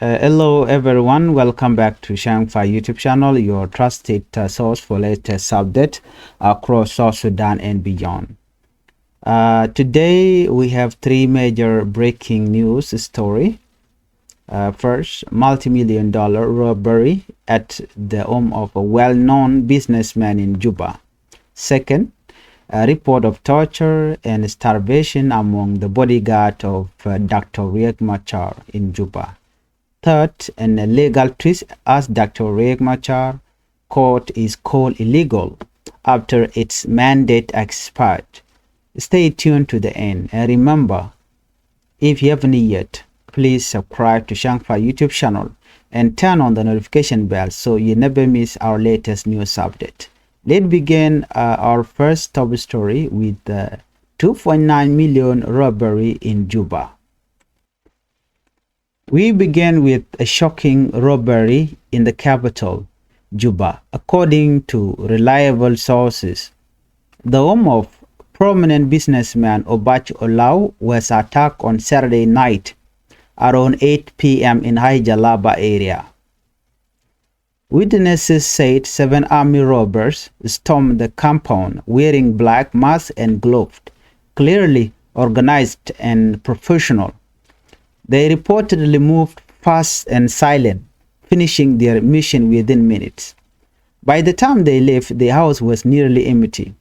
Hello everyone, welcome back to Changfied YouTube channel, your trusted source for latest update across South Sudan and beyond. Today we have three major breaking news story. First, multi-million dollar robbery at the home of a well-known businessman in Juba. Second, a report of torture and starvation among the bodyguard of Dr. Machar in Juba. Third, an illegal twist as Dr. Machar court is called illegal after its mandate expired. Stay tuned to the end, and remember, if you haven't yet, please subscribe to Changfied YouTube channel and turn on the notification bell so you never miss our latest news update. Let's begin our first top story with the 2.9 million robbery in Juba. We begin with a shocking robbery in the capital, Juba. According to reliable sources, the home of prominent businessman Obach Olau was attacked on Saturday night around 8 p.m. in High Jalaba area. Witnesses said 7 army robbers stormed the compound wearing black masks and gloves, clearly organized and professional. They reportedly moved fast and silent, finishing their mission within minutes. By the time they left, the house was nearly empty.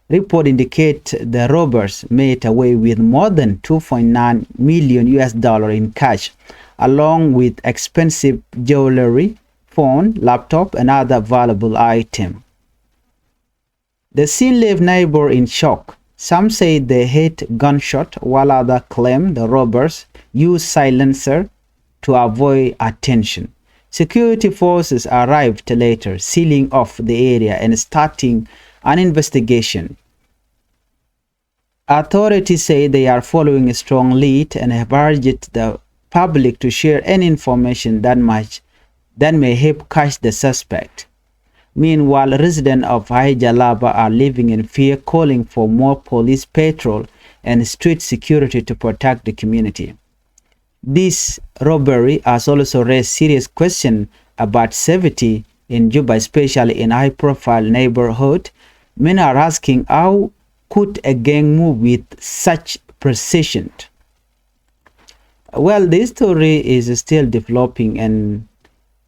Reports indicate the robbers made away with more than 2.9 million US dollars in cash, along with expensive jewelry, phone, laptop, and other valuable items. The scene left neighbors in shock. Some say they heard gunshot, while others claim the robbers used silencer to avoid attention. Security forces arrived later, sealing off the area and starting an investigation. Authorities say they are following a strong lead and have urged the public to share any information that may help catch the suspect. Meanwhile, residents of High Jalaba are living in fear, calling for more police patrol and street security to protect the community. This robbery has also raised serious questions about safety in Juba, especially in high-profile neighborhoods. Many are asking, how could a gang move with such precision? Well, this story is still developing, and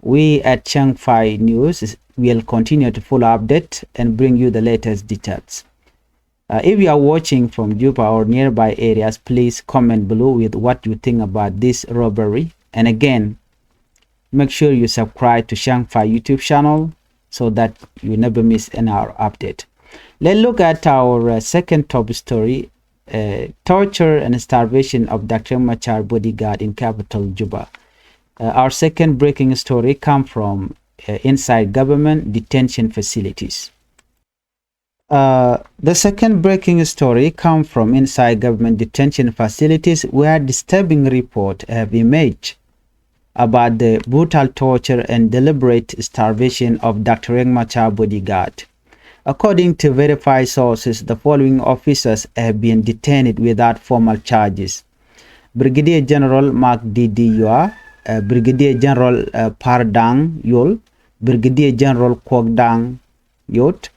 we at Changfied News will continue to follow update and bring you the latest details. If you are watching from Juba or nearby areas, please comment below with what you think about this robbery. And again, make sure you subscribe to Changfied YouTube channel so that you never miss an hour update. Let's look at our second top story, torture and starvation of Dr. Machar bodyguard in capital Juba. Our second breaking story comes from inside government detention facilities. The second breaking story comes from inside government detention facilities, where disturbing reports have emerged about the brutal torture and deliberate starvation of Dr. Machar bodyguard. According to verified sources, the following officers have been detained without formal charges: Brigadier General Mark Didi Yua, Brigadier General Pardang Yul, Brigadier General Kwokdang Yot,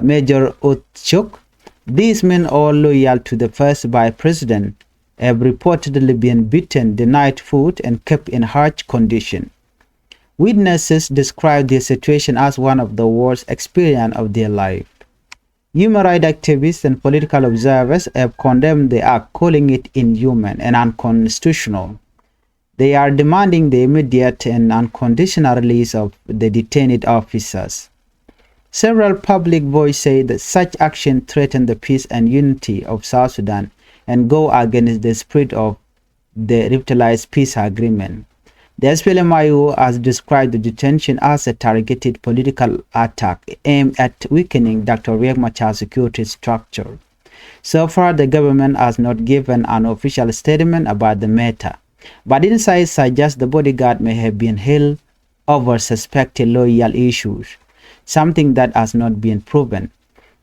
Major Otchuk. These men, all loyal to the first vice president, have reportedly been beaten, denied food, and kept in harsh condition. Witnesses described the situation as one of the worst experiences of their life. Human rights activists and political observers have condemned the act, calling it inhuman and unconstitutional. They are demanding the immediate and unconditional release of the detained officers. Several public voices say that such action threaten the peace and unity of South Sudan and go against the spirit of the revitalized peace agreement. The SPLM-IO has described the detention as a targeted political attack aimed at weakening Dr. Machar's security structure. So far, the government has not given an official statement about the matter, but insights suggest the bodyguard may have been held over suspected loyal issues, something that has not been proven.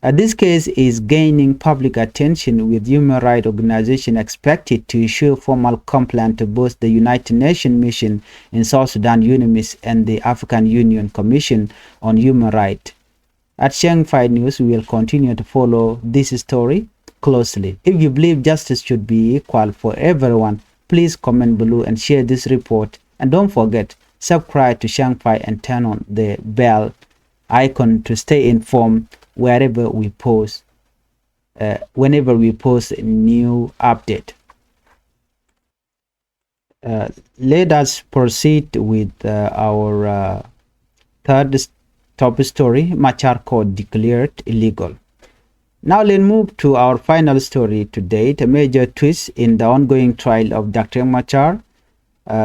This case is gaining public attention, with human rights organizations expected to issue formal complaint to both the United Nations mission in South Sudan, UNMISS, and the African Union Commission on Human Rights. At Changfied News, we will continue to follow this story closely. If you believe justice should be equal for everyone, please comment below and share this report. And don't forget, subscribe to Changfied and turn on the bell icon to stay informed wherever we post, whenever we post a new update. Let us proceed with our third top story. Machar court declared illegal. Now let's move to our final story to date, a major twist in the ongoing trial of Dr. Machar.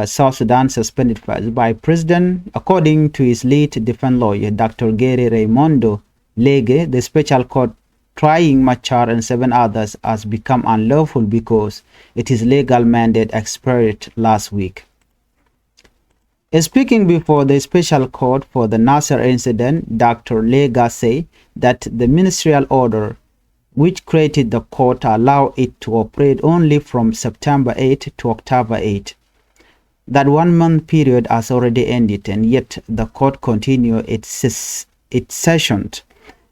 South Sudan suspended by president. According to his lead defense lawyer, Dr. Gary Raimondo Illeg, the special court trying Machar and 7 others has become unlawful because its legal mandate expired last week. Speaking before the special court for the Nasser incident, Dr. Illeg said that the ministerial order which created the court allowed it to operate only from September 8 to October 8. That 1 month period has already ended, and yet the court continued its sessions.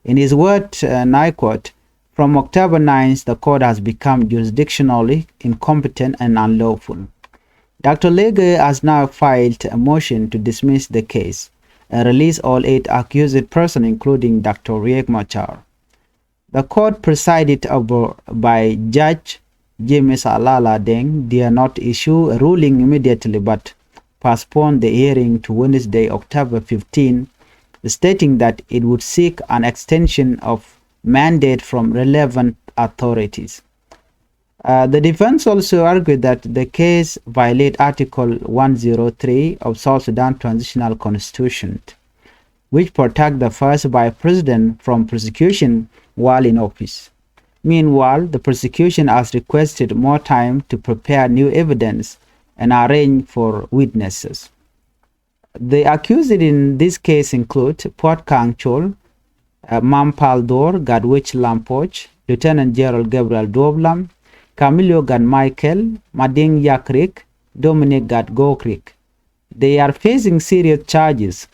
In his words, and I quote, "From October 9th, the court has become jurisdictionally incompetent and unlawful." Dr. Illeg has now filed a motion to dismiss the case and release all 8 accused persons, including Dr. Riek Machar. The court, presided over by Judge James Alala Deng, did not issue a ruling immediately but postponed the hearing to Wednesday, October 15, stating that it would seek an extension of mandate from relevant authorities. The defense also argued that the case violates Article 103 of South Sudan Transitional Constitution, which protects the first vice president from prosecution while in office. Meanwhile, the prosecution has requested more time to prepare new evidence and arrange for witnesses. The accused in this case include Port Kang Chol, Mampal Dor, Gadwich Lampoch, Lieutenant General Gabriel Doblam, Camilo Gad Michael, Mading Yakrik, Dominic Gad Gokrik. They are facing serious charges: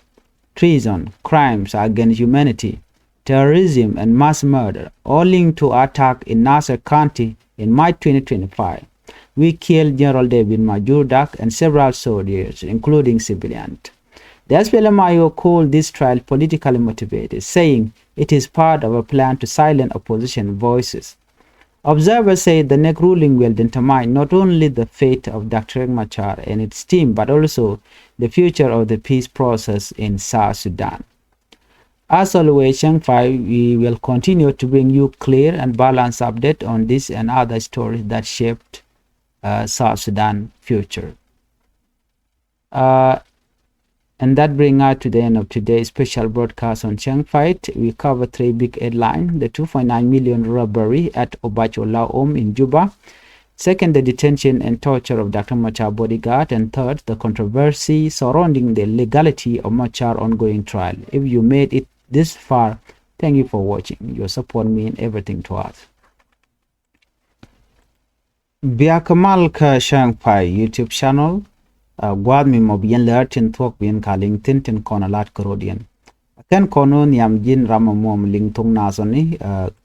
treason, crimes against humanity, terrorism, and mass murder, all linked to attack in Nasser County in March 2025. We killed General David Majordak and several soldiers, including civilians. The SPLM-IO called this trial politically motivated, saying it is part of a plan to silence opposition voices. Observers say the next ruling will determine not only the fate of Dr. Machar and its team, but also the future of the peace process in South Sudan. As always, Changfied, we will continue to bring you clear and balanced update on this and other stories that shaped South Sudan future. And that brings us to the end of today's special broadcast on Changfied. We cover 3 big headlines: the 2.9 million robbery at Obachola home in Juba; second, the detention and torture of Dr. Machar bodyguard; and third, the controversy surrounding the legality of Machar ongoing trial. If you made it this far, thank you for watching. Your support means everything to us. Biakamal ka Changfied YouTube channel. Gwad mi mobiyen lertin thok bin kaling tintin konalat karodian. Ken kono niam jin rama mom ling tung nasoni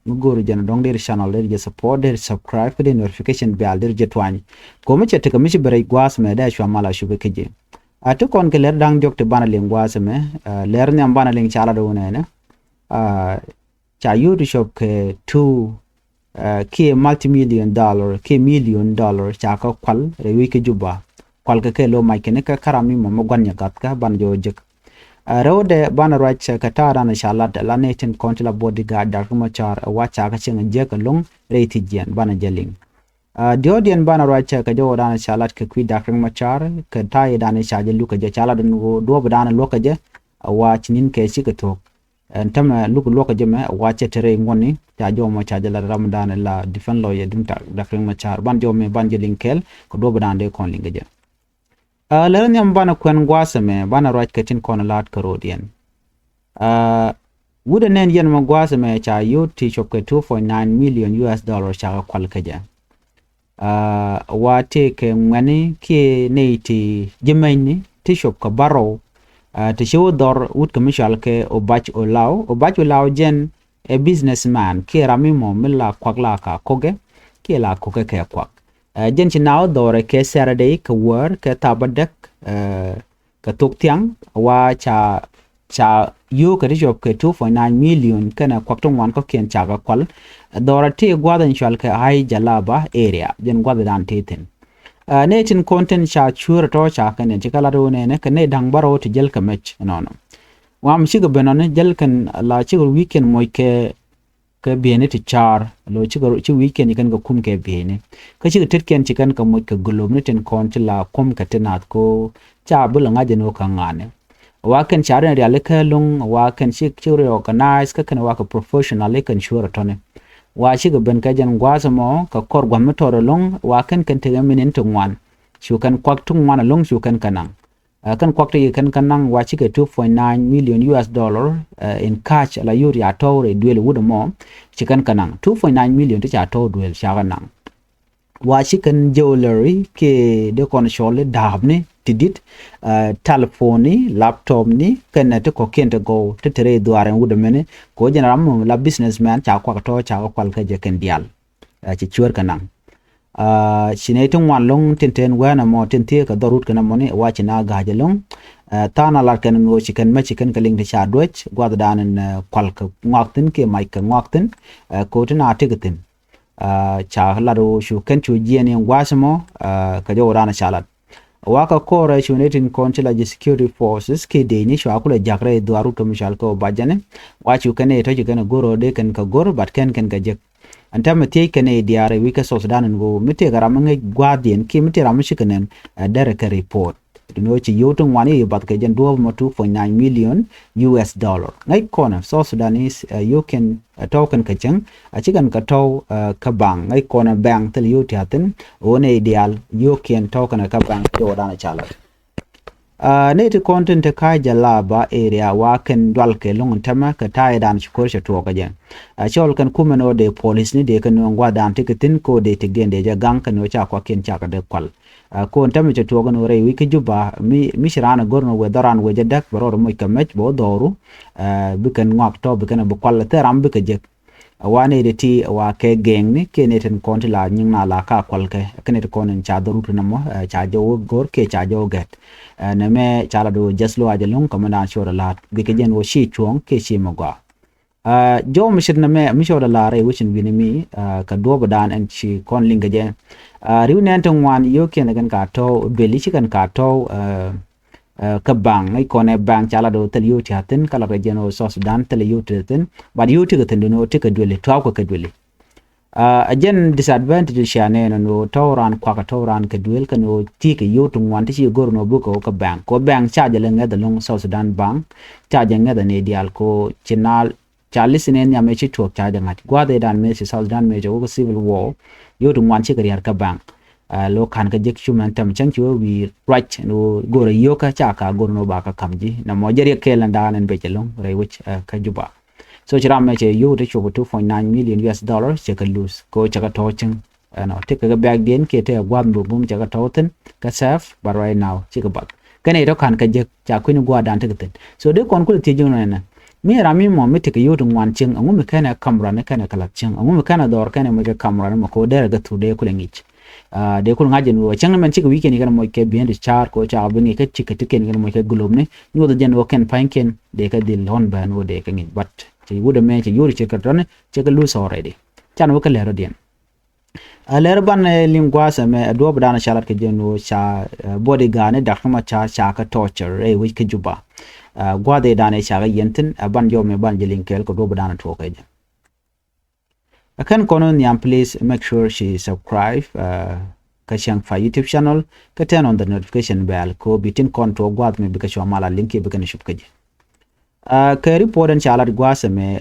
nguru jan dong der channel der je support der subscribe der notification bell der je twany. Komi chete kamishi bere gwas me da shwa mala shube keje. Atu kon ke ler dang jok te bana ling gwas me ler niam bana ling chala do ne cha YouTube shop ke 2 ki multi-million dollar ki $1 million cha ka kwal rewi ke Juba. Kwalka ke lo maikene ka karami mo gwanya gatka ban jo jek rode ban right ka tara na shalat la netin kontla bodyguard Dr. Machar wacha ka chenga jek long reiti jian ban jeling diodian ban right ka jo dana shalat ka kwi Dr. Machar ka tayi dana shaje luka je chala dan do dana loka je wachinin ke chikato entama loka je me wache tere ngoni ta jo mo chaje la ramadan la defend lawyer dumta Dr. Machar ban jo me ban jeling kel ko do dana de kon linga je learn yam bana kwen gwasa me bana right ketin konalat karodian Wouldn't end yen magwas me cha you teach up 2.9 million US dollars cha kwalkaja. Wa take money ki neiti jimeni teach up ka barrow to show dor wood commercial ke obach olaw jen a businessman ki ramimo milla kwakla ka koge ki la koge ke kwak. Jen chinaw dor ke Saturday ka wor ke tabadek ka tuktiang wa cha yu ka job ke 2.9 million kana kwakton wan ko ken cha ga kwal dora te gwadan shal ke ai jalaba area jen gwadan teten netin content cha chura to cha kan ne kala do ne kan ne dang baro to jel ka mech nono wam shiga benone jel kan la chi weekend moy ke biene ti char lo chi weekend kan ga kum ke biene ka chi tet ken chi kan ka moy ka gulum ne ten kon ti la kum ka tenat ko cha bul nga jeno ka ngane wakan charen real ka lung wakan shi churi organize ka kan waka professional kan shura tone wa shi gaban ka jan gwasamo ka kor gwamnati lung wakan kan tega minin tungwan shu kan kwak tungwan lung shu kan kanang kan kwak te kan kanang wa shi ka 2.9 million US dollar in cash la yuri atore duel wudamo shi kan kanang 2.9 million ta to duel shaganang wa shi kan jewelry ke de kon shole dabne tidit telephone ni laptop ni kan to ko kente go te tere duaren wudamene ko jenaram la businessman cha kwa to cha kwal ka je kan dial ci chuer kanang sinetun wan long tenten wana mo tente ka dorut kana moni wa ci na gaje long tana la kan ngo ci kan ma ci kan kaling de cha doch gwad danen kwal ka ngakten ke mai ka ngakten ko tana tigatin cha laro shu kan chu jeni wasmo ka jo rana chalat waka kore shunitin konchila security forces ke deni shu akula jakre duaru kamishal ko bajane wachu kane to jikane goro de kan ka gor bat kan gajek anta mate kane diare wika South Sudan go mite garamange guardian ke mite ramishikanen dare ka report no chi yotung wani bat ka jen 2.9 million US dollar ngai kona South Sudanese you can token ka chang a chikan ka to ka bang ngai kona bang tel you tiaten one ideal you can token ka bang to dana chala net content ka jalaba area wa kan dwal ke long tama ka tai dan chukor to ka jen chol kan kumeno de police ni de kan ngwa dan tiketin ko de tegen de ja gang kan no cha kwa ken cha ka de kwal ko ntame to togo no re wiki Juba mi shirana gorno we daran we jadak baro mo kamech bo doru bikan ngak to bikan bu kwal teram bika jek wane de ti wa ke geng ni ke neten konti la nyina la ka kwal ke kenet konen cha doru na mo cha jo gor ke cha jo get na me cha la do jaslo ajalung komanda shora la bika jen wo shi chuong ke shi mogwa jo mishir na me misho la re wichin binimi ka do badan en chi kon linga je riunen tong wan yo ken gan ka to beli chi kan ka to ka bang ai kone bang chala do tel yo chaten kala region South Sudan tel yo ten but yo tigaten no tika dwele to ko ka dwele again disadvantage shane no tawran kwa ka tawran ka dwel kan no tika yo tong wan ti gor no buko ka bang ko bang charge le ngada long South Sudan bang charge ngada ne dial ko chinal Charles in ya mechi to charge ngati gwade dan me South Sudan me jo civil war yo tong wan chi ka yar ka bang lo kan ka jek chuman tam chang chu wi right no go re yo ka cha ka go no ba ka kamji na mo jeri ke lan dan en be chelong re which ka Juba so chira me che yo de chu 2.9 million US dollars che ka lose ko cha ka to chang no te ka bag den ke te gwam bu bum cha ka to ten ka saf but right now chi ka bak ka ne to kan ka jek cha ku ni gwa dan te ten so de kon ku ti jing na mi rami mo mi te ka yo dun wan ching angu me kana kamra ne kana kala ching angu me kana dor kana me ka kamra ne ko de ga tu de ku lengich de ko ngajen wo chang men chi weekend kan mo ke bien de char ko cha bin ke chi ke tiken kan mo ke gulum ne nyu de jen wo ken panken de ka dil hon ban wo de ka ngi but chi wuda me chi yuri chi ka tone chi ka lose already chan wo ka lero den aler ban lingwa sa me do bdana shalat ke jen wo cha bodyguard ne dak ma cha ka torture e wi ke Juba gwade dane cha ga yenten ban jo me ban jelin kel ko do bdana to ka jen akan kono nyam please make sure she subscribe ka Changfied YouTube channel ka turn on the notification bell ko bitin konto gwad me bika shwa mala link bika ne shup kaje ka report an chala gwasa me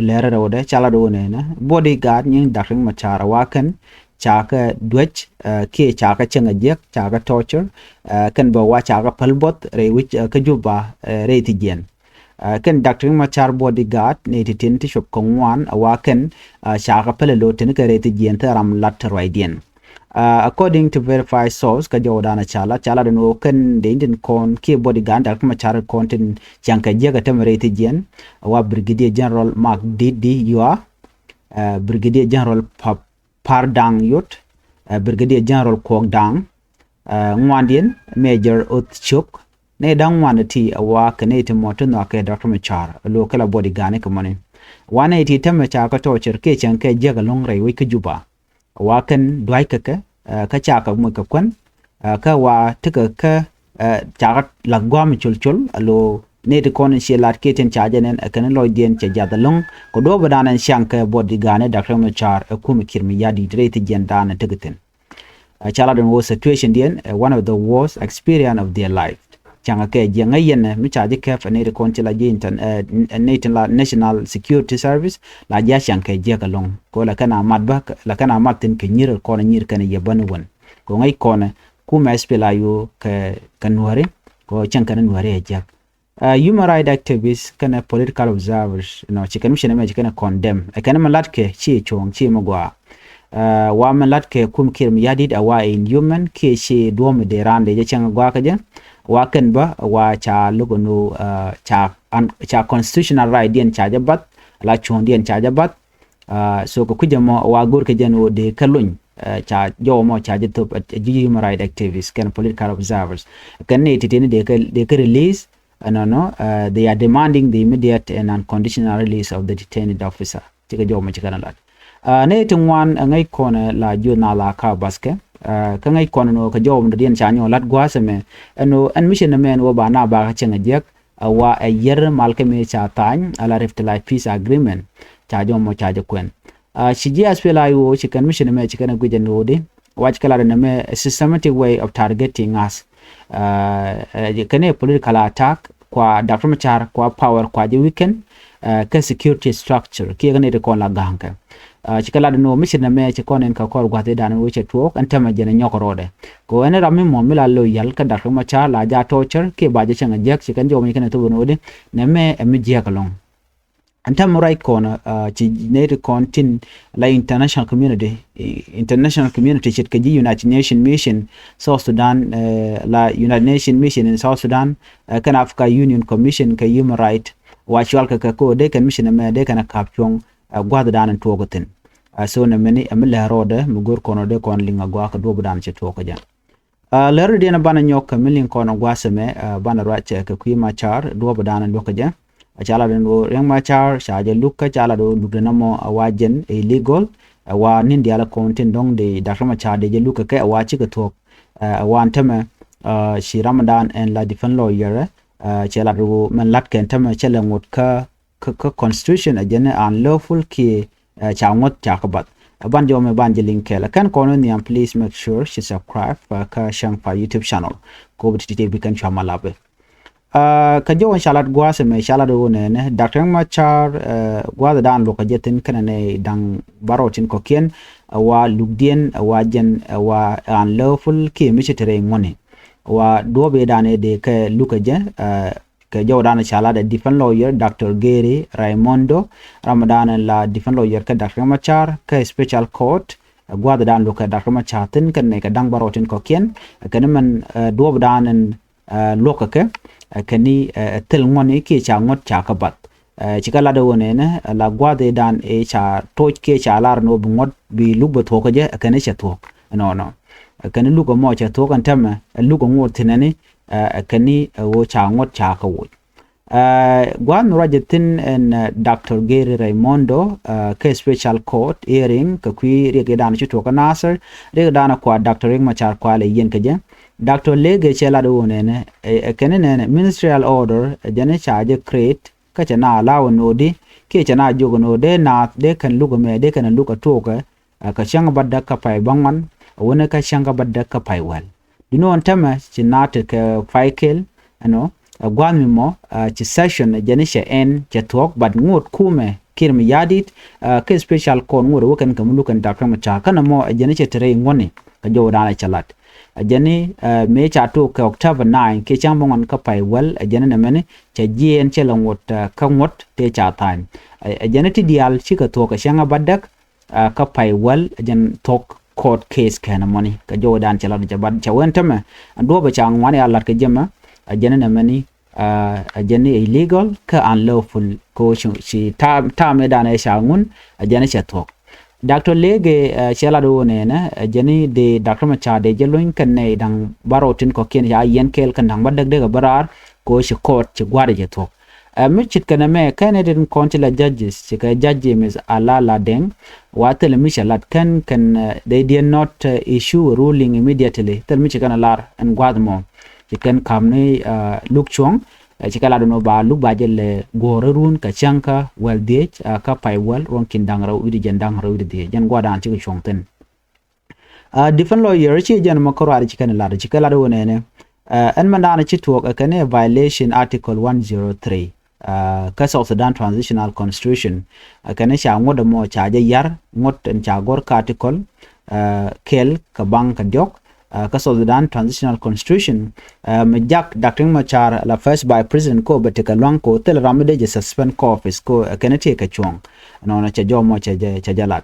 lera rode chala do ne na bodyguard nyin dakring Machar wakan chaka dwech ke chaka chenga jek chaka torture kan ba wa chaka palbot re which ka Juba re tijen ken Dr. Machar bodyguard ne titin ti shop kongwan awaken shaka pele lo tin ka reti jenta ram lat roidien. According to verified source ka jawdana chala no ken de indin kon ki bodyguard Dr. Machar kontin janka jega temereti jen wa Brigadier General Mark Didi Yua, Brigadier General Pardang Yut, Brigadier General Kwok Dang, Ngwandien Major Utchuk ne dang wanati awa kanete moto no ke Dr. Machar local bodyguard ne kamane 180 tamacha ka torture ke chan ke jaga long rai wi ka Juba awa kan dwai ka cha ka mu ka kwan ka wa tika ka cha lagwam chulchul alo ne de kon she lat ke ten cha janen kan lo dien cha jada long ko do badanan shanka bodyguard ne Dr. Machar ku mi kirmi yadi drete jenda na tigaten chala don was situation dien one of the worst experience of their life changa ke jenga yen mi chaji ke fa ne kon chila jintan national security service la ja shanka je ka long ko la kana madba la kana matin ke nyir ko na nyir kana ye banwon ko ngai kona ku ma spela yu ke kanware ko chanka na nware jak human rights activists kana political observers chikan mission me kana condemn kana malatke chi chong chi magwa wa malatke kum kirm yadid awa in human ke chi dom de rande je changa gwa ka je wa kan ba wa cha lugono cha constitutional right dien cha jabat la chon dien cha jabat so ko kujamo wa gur ke jeno de kalun cha jo mo cha jitop human rights activists kan political observers kan ne titini de ka release they are demanding the immediate and unconditional release of the detained officer tika jo mo chikana lat ne tungwan ngai kona la juna la ka baske ka ngai kona no ka jo mo dien cha nyo lat gwaseme an mission men wo ba na ba ka chenga jek wa a yer malke me cha tan ala reftelai peace agreement cha jo mo cha je kwen shiji aspela yo chikan mission me chikana gujen rodi watch kala na me a systematic way of targeting us kane political attack kwa Dr. Machar kwa power kwa je weekend ka security structure ki gane de kon la ganka chikala no mission me chikonen ka kor gwate dan wiche tuok antama jene nyokorode ko ene rami mo mila lo yal ka Dr. Machar la ja torture ke baje changa jek chikan jo mi kana to bonode ne me emi jekalong antam right corner chi nere kontin la international community chit ka United Nation mission South Sudan la United Nation mission in South Sudan kan Africa Union Commission ka human right wa chwal ka ko de kan mission me de kan kapchong gwada dan to goten so na meni amla rode mugor kono de kon linga gwa ka do budan che to ka ja ler de na bana nyok milin kono gwaseme bana rache ka Machar do budan do ka ja chala do yang Machar shaje lukka chala do lugnamo awajen illegal wa nindi ala kontin dong de Dr. Machar de lukka ke awachi ka tok wa antama shi Ramadan and la defense lawyer chala do man lat ken tama chala ngot ka constitution ajene unlawful ki changot chakabat ban jo me ban jeling kela kan kono ni please make sure she subscribe ka Changfied YouTube channel ko bitite bi kan chamalabe ka jo inshallah gwase me inshallah do ne Dr. Machar gwada dan lo ka jetin kana ne dang barotin ko ken wa lugdien wa jen wa unlawful ki michitere ngone wa do be dane de ka lukaje ka jo dan inshallah de defense lawyer Dr. Gary Raimondo Ramadan la defense lawyer ka Dr. Machar ka special court gwada dan lo ka Dr. Machar tin kan ne ka dang barotin ko ken kana man do dan lokake kani tel ngoni ki cha ngot cha kabat chikala do ne la gwade dan e cha toj ke cha lar no ngot bi lugo to ko je kani cha to no kani lugo mo cha to kan tam lugo ngot tinani kani wo cha ngot cha ka wo gwan rajatin en Dr. Gary Raimondo ke special court hearing ka kwi re dan chi to ka nasar re dan kwa Dr. Machar kwa le yen ka je Dr. Illeg chela do ne kenene ministerial order jane charge create ka chana allow no di ke chana jogo no de na de kan lugo me de kan lugo to ka changa badda ka pai bangwan wona ka changa badda ka pai wal dino antama chinate ka faikel gwan mo chi session jane she en chatok bad ngot kume kirm yadit ke special kon ngoro kan kam lukan Dr. Machar kana mo jane che tere ngone ka jo dana chalat ajani me cha to ka October 9 ke chang bongon ka pai well ajani na mene cha jien che longot ka ngot te cha tan ajani ti dial chi ka to ka shanga badak ka pai well ajan tok court case kana money ka jodan chala ja bad cha wentama ando ba chang wani alat ka jema ajani na mene ajani illegal ka unlawful ko shi ta me dana sha ngun ajani cha tok Dr. Lege chala do ne na ajani de Dr. Machar de jeloin kan ne dang barotin ko ken ya yen kel kan dang badak de ga barar ko shi court chi gwade je tok michit kana me Canadian consular judges chika judge is alala deng watel michalat kan they did not issue a ruling immediately tel michikana lar and gwadmo chikan kamne look chong chika la no ba look ba jelle gorerun ka chanka well de ka pai well ron kin dang raw udi jendang raw udi jen gwadan chika chongten different lawyer chi jen makoro ari chikana lar chika la do ne en mandana chi talk akane violation article 103 ka South Sudan transitional constitution akane sha ngoda mo cha yar ngot en cha gor ka article kel ka bang ka diok ka South Sudan transitional constitution majak Dr. Machar la first by president ko betika long ko tel ramade je suspend ko office ko akane te ka chong no na cha jomo cha jalat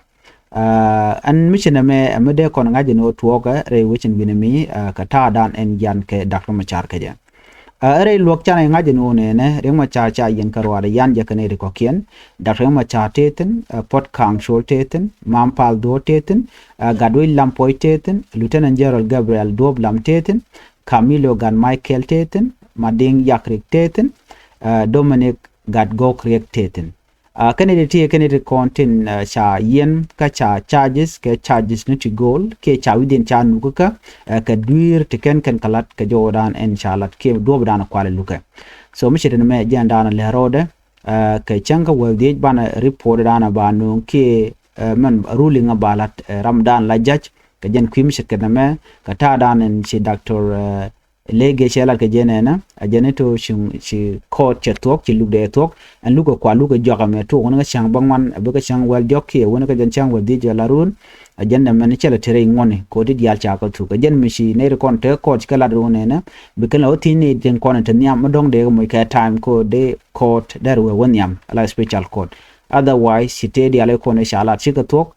an michina me amade kon ngaje no tuoka re wichin binami ka ta dan en yan ke Dr. Machar ka ja are luok chana ngaje no ne re Machar cha yen karwada yan ja kane ko kien Dr. Machar teten pot kang shol teten mampal do teten gadwil lampoy teten Lieutenant General Gabriel Dob lam teten Camilo gan Michael teten Mading Yakrik teten Dominic Gadgo kriek teten Canada content cha yen ka cha charges ke charges no to goal ke cha within cha nuka ka duir tiken kan kalat ka jodan en chalat ke do bana kwale luka so mi shedene me janda na le rode ke changa wel de bana report dana banu ke man ruling abalat Ramadan la judge ka jen kwim shedene me ka ta dan en chi Dr. Illeg shela ke jenena ajeneto shi court chetok chi lugde tok an lugo kwa lugo joga me to wona chang bangwan abuka chang wel jokke wona ka jen chang wel di jalarun ajenda man chela tere ngone ko di yal cha ko tu ka jen mishi ne kon te court kala do ne na bikan o tini den kon te nyam dong de mo ka time ko de court der we wonyam ala special court otherwise site di ale ko ne shala chika tok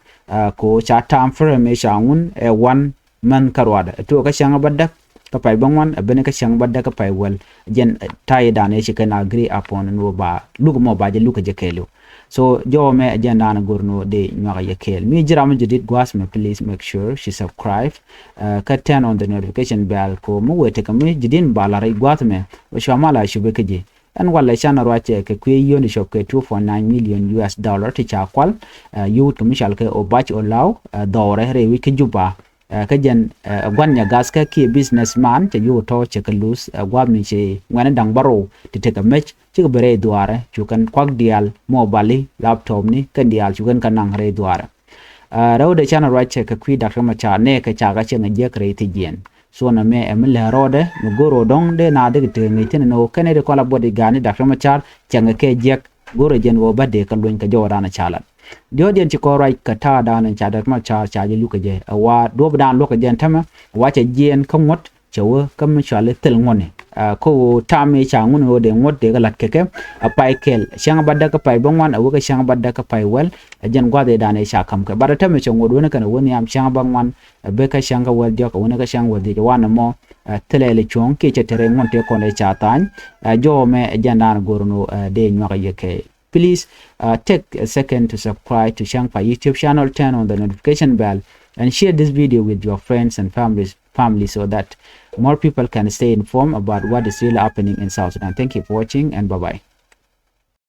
ko cha time for me shangun e one man karwada to ka chang badda ka pai bangwan abene ka chang badda ka pai well jen tai dane shi kana agree upon no ba lugo mo ba je luka je kelo so jo me agenda na gurno de nyaka ye kel mi jiram jidit gwas me please make sure she subscribe ka turn on the notification bell ko mo wete ka mi jidin bala rai gwas me o shamala shube keje an wala chana rache ke kwe yoni shop ke 2.9 million US dollar ti cha kwal you to mishal ke obach o law dore re wi ke Juba ka jen gwanya gas ka ki businessman te yu to che ka lose gwab ni che ngwana dang baro ti te ka mech chi bere duare chu kan kwak dial mobile laptop ni kan dial chu kan kanang re duare raw de chana rache ka kwi Dr. Machar ne ka cha ga che nge kre ti jen so na me emle rode no goro dong de na de te ngi tin no kan de kola bodyguard ni Dr. Machar changa ke jek goro jen wo bade ka lun ka jora na chalat Diodian chiko right kata dan and Dr. Machar charge look je wa do dan look jen tama wa cha jen kamot chawo kam chale tel ngone ko tame cha ngun de ngot de galat keke pai kel shang badda ka pai bangwan awu ka shang badda ka pai wel jen gwa de dan e sha kam ka bara tame chongo do na kana woni am shang bangwan be ka shang wel jok woni ka shang wel de wana mo telele chong ke cha tere ngon te ko le cha tan jo me jen dan gorno de nyaka yeke Please take a second to subscribe to Changfied YouTube channel, turn on the notification bell, and share this video with your friends and family so that more people can stay informed about what is really happening in South Sudan. Thank you for watching and bye-bye.